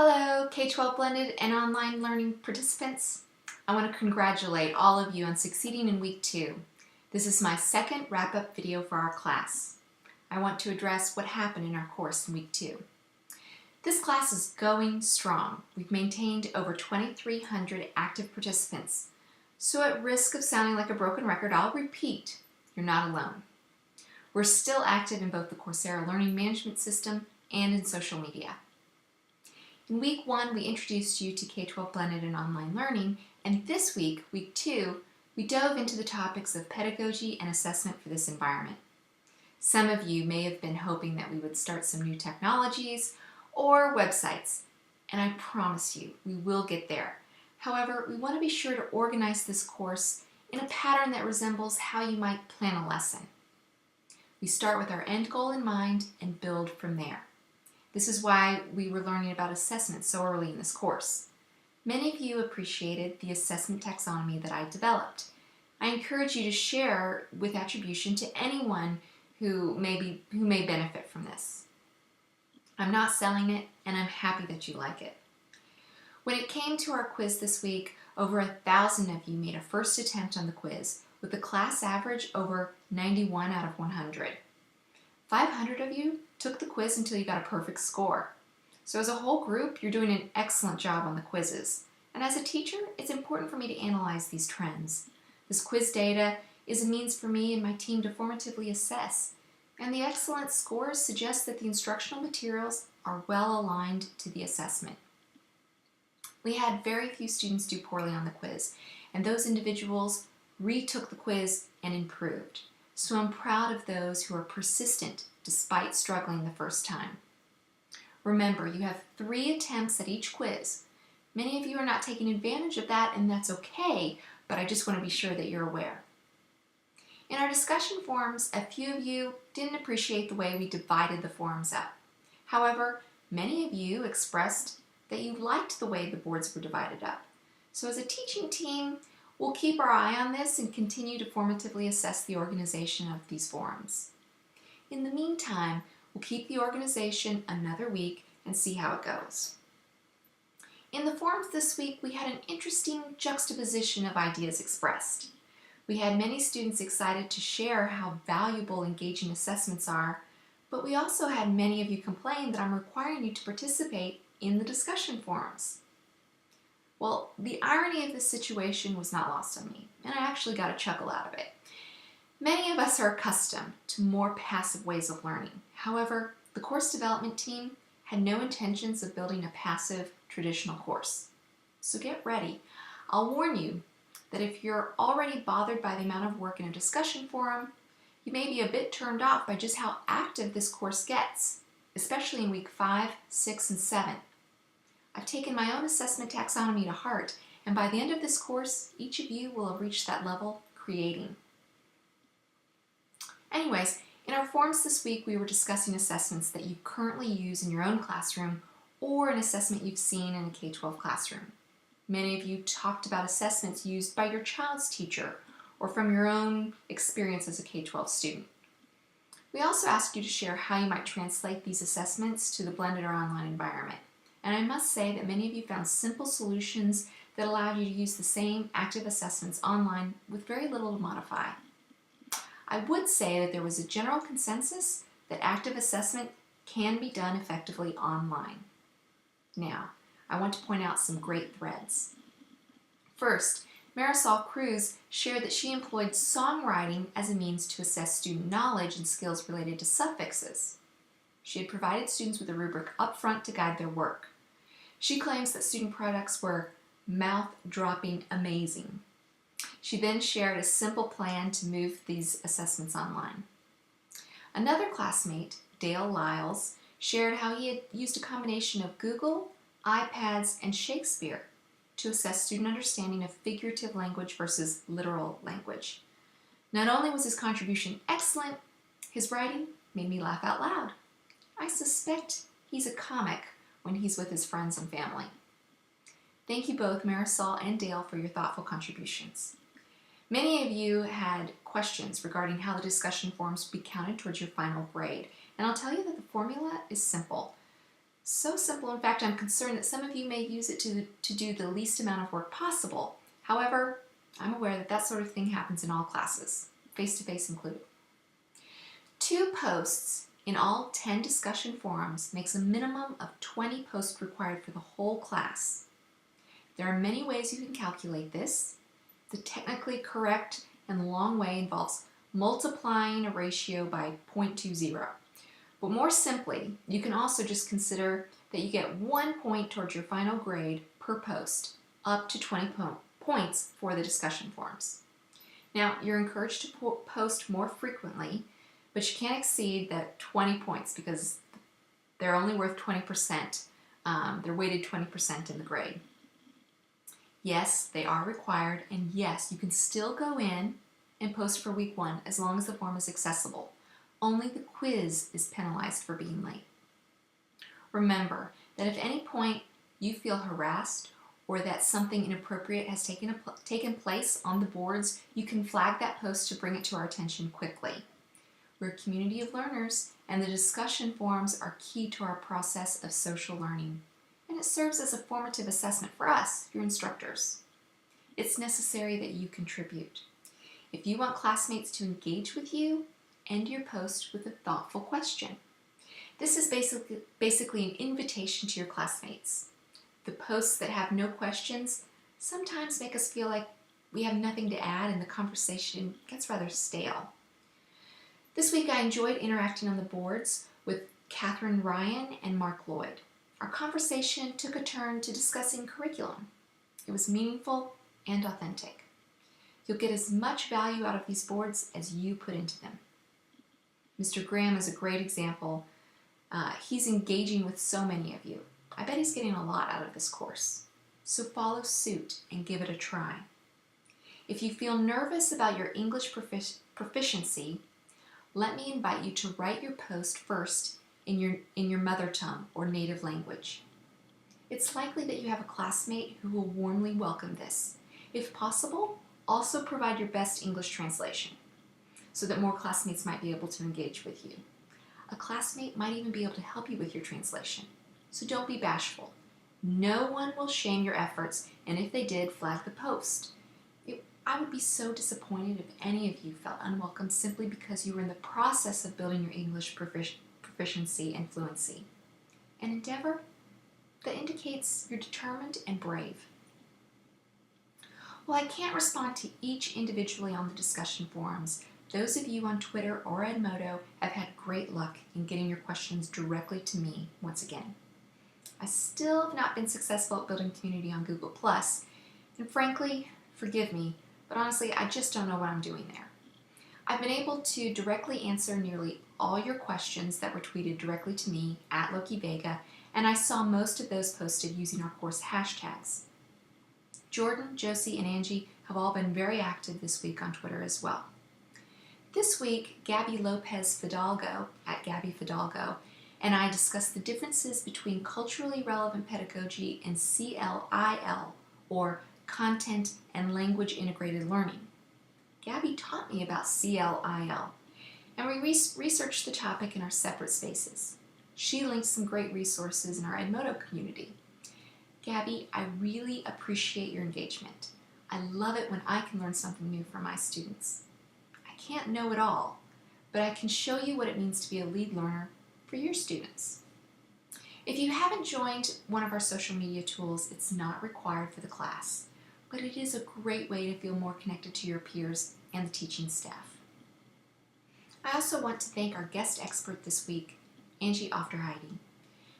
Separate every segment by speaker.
Speaker 1: Hello, K-12 blended and online learning participants. I want to congratulate all of you on succeeding in week 2. This is my second wrap-up video for our class. I want to address what happened in our course in week 2. This class is going strong. We've maintained over 2,300 active participants. So at risk of sounding like a broken record, I'll repeat, you're not alone. We're still active in both the Coursera Learning Management System and in social media. In week 1, we introduced you to K-12 blended and online learning, and this week, week 2, we dove into the topics of pedagogy and assessment for this environment. Some of you may have been hoping that we would start some new technologies or websites, and I promise you, we will get there. However, we want to be sure to organize this course in a pattern that resembles how you might plan a lesson. We start with our end goal in mind and build from there. This is why we were learning about assessment so early in this course. Many of you appreciated the assessment taxonomy that I developed. I encourage you to share with attribution to anyone who may benefit from this. I'm not selling it, and I'm happy that you like it. When it came to our quiz this week, over 1,000 of you made a first attempt on the quiz, with the class average over 91 out of 100. 500 of you took the quiz until you got a perfect score. So as a whole group, you're doing an excellent job on the quizzes. And as a teacher, it's important for me to analyze these trends. This quiz data is a means for me and my team to formatively assess, and the excellent scores suggest that the instructional materials are well aligned to the assessment. We had very few students do poorly on the quiz, and those individuals retook the quiz and improved. So I'm proud of those who are persistent despite struggling the first time. Remember, you have 3 attempts at each quiz. Many of you are not taking advantage of that, and that's okay, but I just want to be sure that you're aware. In our discussion forums, a few of you didn't appreciate the way we divided the forums up. However, many of you expressed that you liked the way the boards were divided up. So as a teaching team, we'll keep our eye on this and continue to formatively assess the organization of these forums. In the meantime, we'll keep the organization another week and see how it goes. In the forums this week, we had an interesting juxtaposition of ideas expressed. We had many students excited to share how valuable engaging assessments are, but we also had many of you complain that I'm requiring you to participate in the discussion forums. Well, the irony of this situation was not lost on me, and I actually got a chuckle out of it. Many of us are accustomed to more passive ways of learning. However, the course development team had no intentions of building a passive, traditional course. So get ready. I'll warn you that if you're already bothered by the amount of work in a discussion forum, you may be a bit turned off by just how active this course gets, especially in week 5, 6, and 7. I've taken my own assessment taxonomy to heart, and by the end of this course, each of you will have reached that level creating. Anyways, in our forums this week, we were discussing assessments that you currently use in your own classroom or an assessment you've seen in a K-12 classroom. Many of you talked about assessments used by your child's teacher or from your own experience as a K-12 student. We also asked you to share how you might translate these assessments to the blended or online environment. And I must say that many of you found simple solutions that allowed you to use the same active assessments online with very little to modify. I would say that there was a general consensus that active assessment can be done effectively online. Now, I want to point out some great threads. First, Marisol Cruz shared that she employed songwriting as a means to assess student knowledge and skills related to suffixes. She had provided students with a rubric up front to guide their work. She claims that student products were mouth-dropping amazing. She then shared a simple plan to move these assessments online. Another classmate, Dale Lyles, shared how he had used a combination of Google, iPads, and Shakespeare to assess student understanding of figurative language versus literal language. Not only was his contribution excellent, his writing made me laugh out loud. I suspect he's a comic when he's with his friends and family. Thank you both, Marisol and Dale, for your thoughtful contributions. Many of you had questions regarding how the discussion forums would be counted towards your final grade, and I'll tell you that the formula is simple. So simple, in fact, I'm concerned that some of you may use it to do the least amount of work possible. However, I'm aware that that sort of thing happens in all classes, face-to-face included. 2 posts in all 10 discussion forums makes a minimum of 20 posts required for the whole class. There are many ways you can calculate this. The technically correct and long way involves multiplying a ratio by 0.20. But more simply, you can also just consider that you get 1 point towards your final grade per post, up to 20 points for the discussion forums. Now, you're encouraged to post more frequently, but you can't exceed that 20 points because they're only worth 20%. They're weighted 20% in the grade. Yes, they are required, and yes, you can still go in and post for week 1 as long as the form is accessible. Only the quiz is penalized for being late. Remember that if at any point you feel harassed or that something inappropriate has taken place on the boards, you can flag that post to bring it to our attention quickly. We're a community of learners, and the discussion forums are key to our process of social learning, and it serves as a formative assessment for us, your instructors. It's necessary that you contribute. If you want classmates to engage with you, end your post with a thoughtful question. This is basically an invitation to your classmates. The posts that have no questions sometimes make us feel like we have nothing to add and the conversation gets rather stale. This week I enjoyed interacting on the boards with Catherine Ryan and Mark Lloyd. Our conversation took a turn to discussing curriculum. It was meaningful and authentic. You'll get as much value out of these boards as you put into them. Mr. Graham is a great example. He's engaging with so many of you. I bet he's getting a lot out of this course. So follow suit and give it a try. If you feel nervous about your English proficiency, let me invite you to write your post first in your mother tongue or native language. It's likely that you have a classmate who will warmly welcome this. If possible, also provide your best English translation so that more classmates might be able to engage with you. A classmate might even be able to help you with your translation. So don't be bashful. No one will shame your efforts, and if they did, flag the post. I would be so disappointed if any of you felt unwelcome simply because you were in the process of building your English proficiency and fluency. An endeavor that indicates you're determined and brave. While I can't respond to each individually on the discussion forums, those of you on Twitter or Edmodo have had great luck in getting your questions directly to me once again. I still have not been successful at building community on Google+, and frankly, forgive me, but honestly, I just don't know what I'm doing there. I've been able to directly answer nearly all your questions that were tweeted directly to me at Loki Vega, and I saw most of those posted using our course hashtags. Jordan, Josie, and Angie have all been very active this week on Twitter as well. This week, Gabby Lopez Fidalgo, at Gabby Fidalgo, and I discussed the differences between culturally relevant pedagogy and CLIL, or Content and Language Integrated Learning. Gabby taught me about CLIL, and we researched the topic in our separate spaces. She linked some great resources in our Edmodo community. Gabby, I really appreciate your engagement. I love it when I can learn something new from my students. I can't know it all, but I can show you what it means to be a lead learner for your students. If you haven't joined one of our social media tools, it's not required for the class, but it is a great way to feel more connected to your peers and the teaching staff. I also want to thank our guest expert this week, Angie Ofterheide.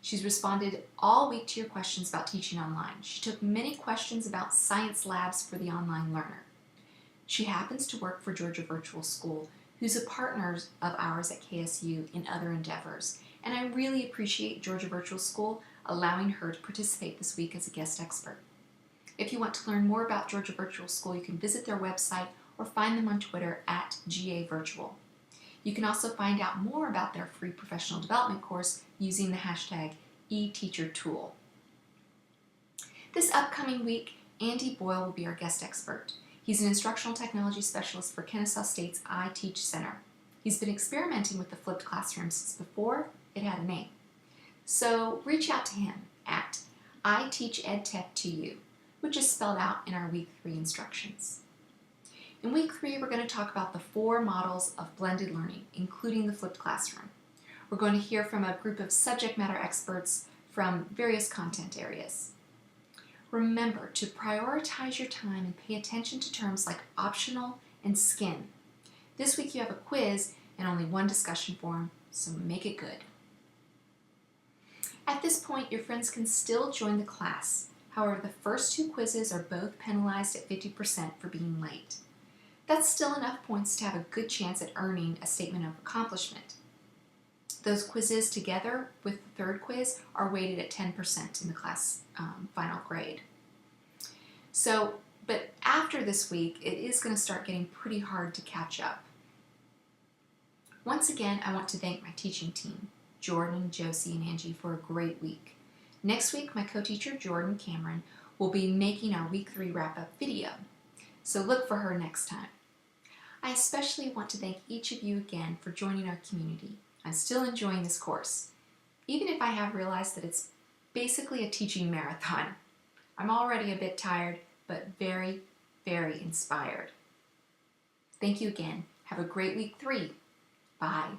Speaker 1: She's responded all week to your questions about teaching online. She took many questions about science labs for the online learner. She happens to work for Georgia Virtual School, who's a partner of ours at KSU in other endeavors, and I really appreciate Georgia Virtual School allowing her to participate this week as a guest expert. If you want to learn more about Georgia Virtual School, you can visit their website or find them on Twitter at GA Virtual. You can also find out more about their free professional development course using the hashtag eTeacherTool. This upcoming week, Andy Boyle will be our guest expert. He's an instructional technology specialist for Kennesaw State's iTeach Center. He's been experimenting with the flipped classroom since before it had a name. So reach out to him at ITeachEdTech2U, which is spelled out in our Week 3 instructions. In Week 3, we're going to talk about the 4 models of blended learning, including the flipped classroom. We're going to hear from a group of subject matter experts from various content areas. Remember to prioritize your time and pay attention to terms like optional and skin. This week you have a quiz and only 1 discussion forum, so make it good. At this point, your friends can still join the class. However, the first 2 quizzes are both penalized at 50% for being late. That's still enough points to have a good chance at earning a statement of accomplishment. Those quizzes together with the 3rd quiz are weighted at 10% in the class final grade. But after this week, it is going to start getting pretty hard to catch up. Once again, I want to thank my teaching team, Jordan, Josie, and Angie, for a great week. Next week, my co-teacher, Jordan Cameron, will be making our Week 3 wrap-up video, so look for her next time. I especially want to thank each of you again for joining our community. I'm still enjoying this course, even if I have realized that it's basically a teaching marathon. I'm already a bit tired, but very, very inspired. Thank you again. Have a great Week 3. Bye.